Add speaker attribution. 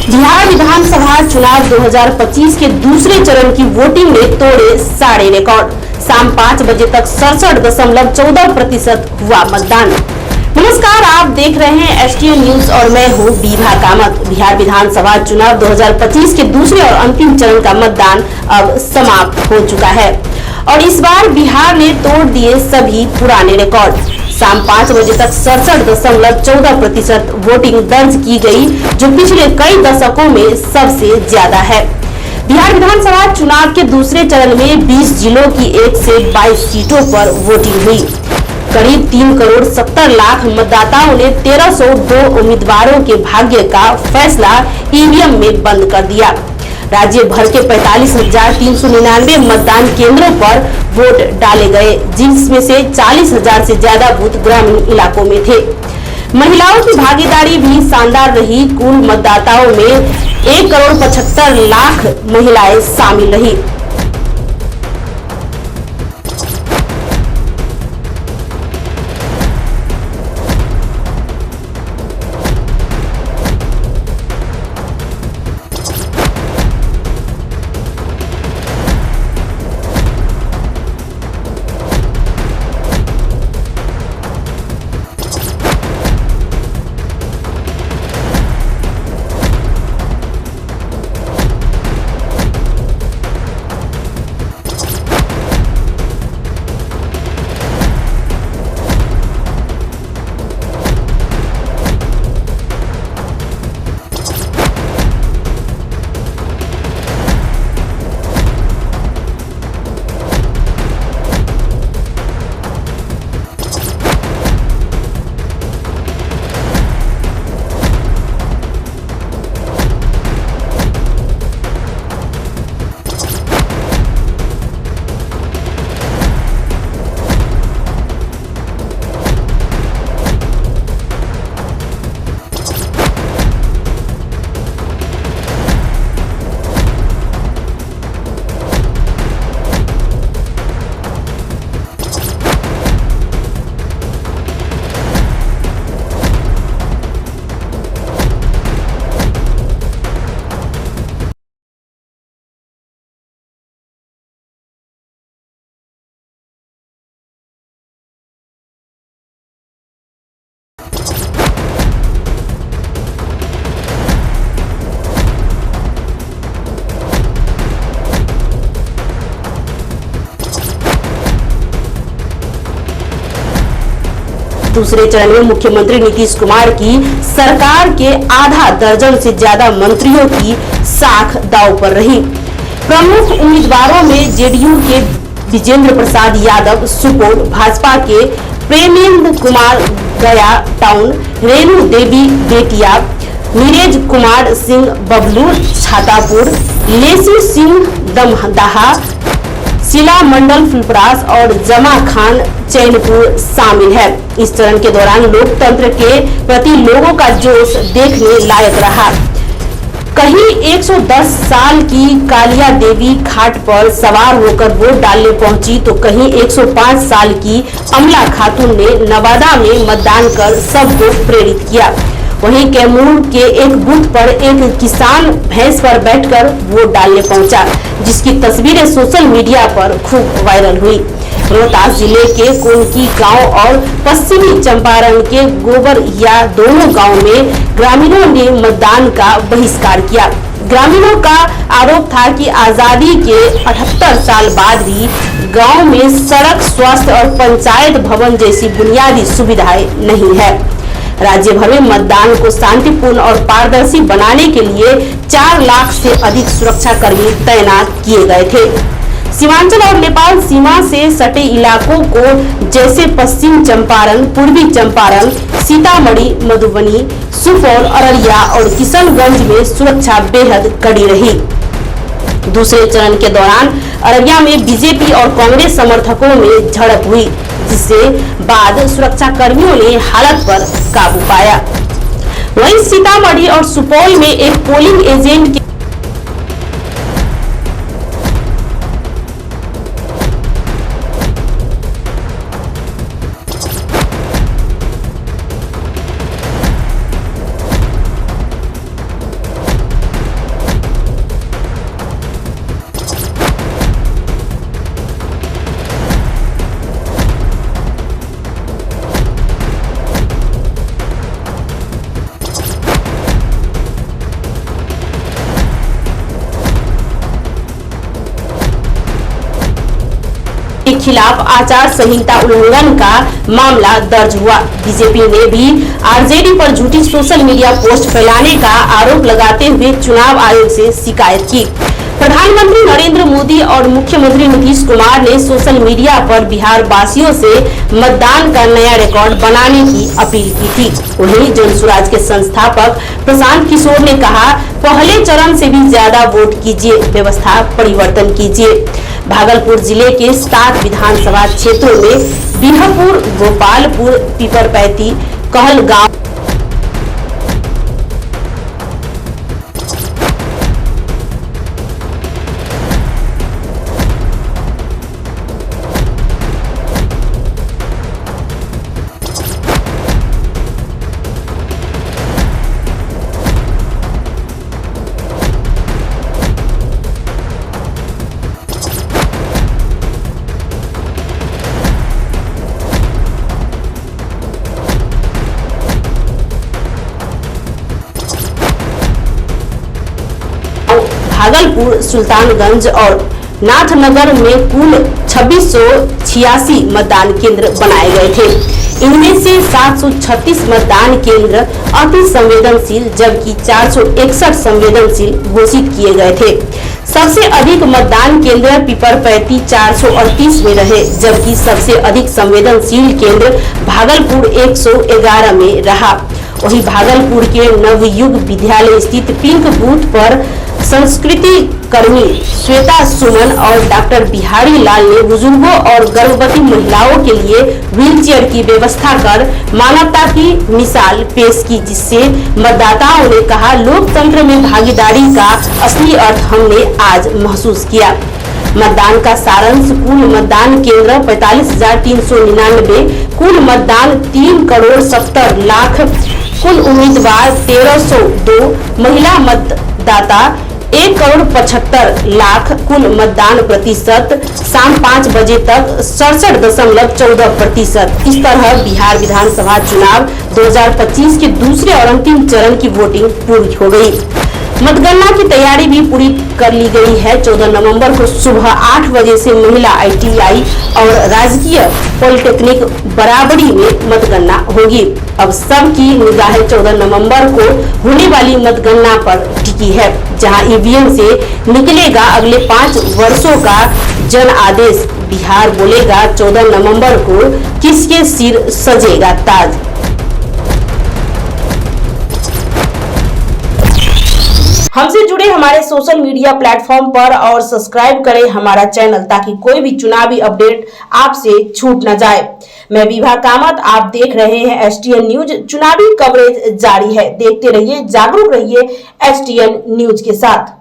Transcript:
Speaker 1: बिहार विधानसभा चुनाव 2025 के दूसरे चरण की वोटिंग ने तोड़े सारे रिकॉर्ड। शाम 5 बजे तक 67.14% हुआ मतदान। नमस्कार, आप देख रहे हैं एसटीएन न्यूज और मैं हूं बीभा कामत। बिहार विधानसभा चुनाव 2025 के दूसरे और अंतिम चरण का मतदान अब समाप्त हो चुका है और इस बार बिहार ने तोड़ दिए सभी पुराने रिकॉर्ड। शाम 5 बजे तक 67.14% वोटिंग दर्ज की गई, जो पिछले कई दशकों में सबसे ज्यादा है। बिहार विधानसभा चुनाव के दूसरे चरण में 20 जिलों की 1 से 22 सीटों पर वोटिंग हुई। करीब 3 करोड़ 70 लाख मतदाताओं ने 1302 उम्मीदवारों के भाग्य का फैसला ईवीएम में बंद कर दिया। राज्य भर के 45,399 मतदान केंद्रों पर वोट डाले गए, जिसमें से 40,000 से ज्यादा बूथ ग्रामीण इलाकों में थे। महिलाओं की भागीदारी भी शानदार रही। कुल मतदाताओं में 1 करोड़ 75 लाख महिलाएं शामिल रही। दूसरे चरण में मुख्यमंत्री नीतीश कुमार की सरकार के आधा दर्जन से ज्यादा मंत्रियों की साख दांव पर रही। प्रमुख उम्मीदवारों में जेडीयू के विजेंद्र प्रसाद यादव सुपोल, भाजपा के प्रेमेंद्र कुमार गया टाउन, रेणु देवी बेटिया, नीरज कुमार सिंह बबलू छातापुर, लेसी सिंह दमदहा, शिला मंडल फुलपरास और जमा खान चैनपुर शामिल है। इस चरण के दौरान लोकतंत्र के प्रति लोगों का जोश देखने लायक रहा। कहीं 110 साल की कालिया देवी घाट पर सवार होकर वोट डालने पहुंची, तो कहीं 105 साल की अमला खातून ने नवादा में मतदान कर सबको प्रेरित किया। वहीं कैमूर के एक बूथ पर एक किसान भैंस पर बैठकर वोट डालने पहुंचा, जिसकी तस्वीरें सोशल मीडिया पर खूब वायरल हुई। रोहतास जिले के कोनकी गांव और पश्चिमी चंपारण के गोबरिया दोनों गांव में ग्रामीणों ने मतदान का बहिष्कार किया। ग्रामीणों का आरोप था कि आजादी के 78 साल बाद भी गांव में सड़क, स्वास्थ्य और पंचायत भवन जैसी बुनियादी सुविधाएं नहीं है। राज्य भर में मतदान को शांतिपूर्ण और पारदर्शी बनाने के लिए 4 लाख से अधिक सुरक्षा कर्मी तैनात किए गए थे। सीमांचल और नेपाल सीमा से सटे इलाकों को जैसे पश्चिम चंपारण, पूर्वी चंपारण, सीतामढ़ी, मधुबनी, सुपौल, अररिया और किशनगंज में सुरक्षा बेहद कड़ी रही। दूसरे चरण के दौरान अररिया में बीजेपी और कांग्रेस समर्थकों में झड़प हुई, जिससे बाद सुरक्षा कर्मियों ने हालत पर काबू पाया। वहीं सीतामढ़ी और सुपौल में एक पोलिंग एजेंट के खिलाफ आचार संहिता उल्लंघन का मामला दर्ज हुआ। बीजेपी ने भी आरजेडी पर झूठी सोशल मीडिया पोस्ट फैलाने का आरोप लगाते हुए चुनाव आयोग से शिकायत की। प्रधानमंत्री नरेंद्र मोदी और मुख्यमंत्री नीतीश कुमार ने सोशल मीडिया पर बिहार वासियों से मतदान का नया रिकॉर्ड बनाने की अपील की थी। वहीं जनसुराज के संस्थापक प्रशांत किशोर ने कहा, पहले चरण से भी ज्यादा वोट कीजिए, व्यवस्था परिवर्तन कीजिए। भागलपुर जिले के 7 विधानसभा क्षेत्रों में बिहपुर, गोपालपुर, पीपरपैती, कहलगांव, भागलपुर, सुल्तानगंज और नाथनगर में कुल 2686 मतदान केंद्र बनाए गए थे। इनमें से 736 मतदान केंद्र अति संवेदनशील जबकि 461 संवेदनशील घोषित किए गए थे। सबसे अधिक मतदान केंद्र पीपरपैती 438 में रहे, जबकि सबसे अधिक संवेदनशील केंद्र भागलपुर 111 में रहा। वहीं भागलपुर के नवयुग विद्यालय स्थित पिंक बूथ पर संस्कृति कर्मी श्वेता सुमन और डॉक्टर बिहारी लाल ने बुजुर्गों और गर्भवती महिलाओं के लिए व्हीलचेयर की व्यवस्था कर मानवता की मिसाल पेश की, जिससे मतदाताओं ने कहा, लोकतंत्र में भागीदारी का असली अर्थ हमने आज महसूस किया। मतदान का सारांश, कुल मतदान केंद्र 45,399, कुल मतदान 3,70,00,000, कुल उम्मीदवार 1,302, महिला मतदाता 1,75,00,000, कुल मतदान प्रतिशत शाम 5 बजे तक 67.14%। इस तरह बिहार विधानसभा चुनाव 2025 के दूसरे और अंतिम चरण की वोटिंग पूरी हो गई। मतगणना की तैयारी भी पूरी कर ली गई है। 14 नवंबर को सुबह 8 बजे से महिला ITI और राजकीय पॉलिटेक्निक बराबरी में मतगणना होगी। अब सबकी निगाहें 14 नवंबर को होने वाली मतगणना पर टिकी है, जहां EVM से निकलेगा अगले 5 वर्षों का जन आदेश। बिहार बोलेगा 14 नवंबर को किसके सिर सजेगा ताज। हमसे जुड़े हमारे सोशल मीडिया प्लेटफॉर्म पर और सब्सक्राइब करें हमारा चैनल, ताकि कोई भी चुनावी अपडेट आपसे छूट न जाए। मैं विभा कामत, आप देख रहे हैं STN न्यूज। चुनावी कवरेज जारी है, देखते रहिए, जागरूक रहिए STN न्यूज के साथ।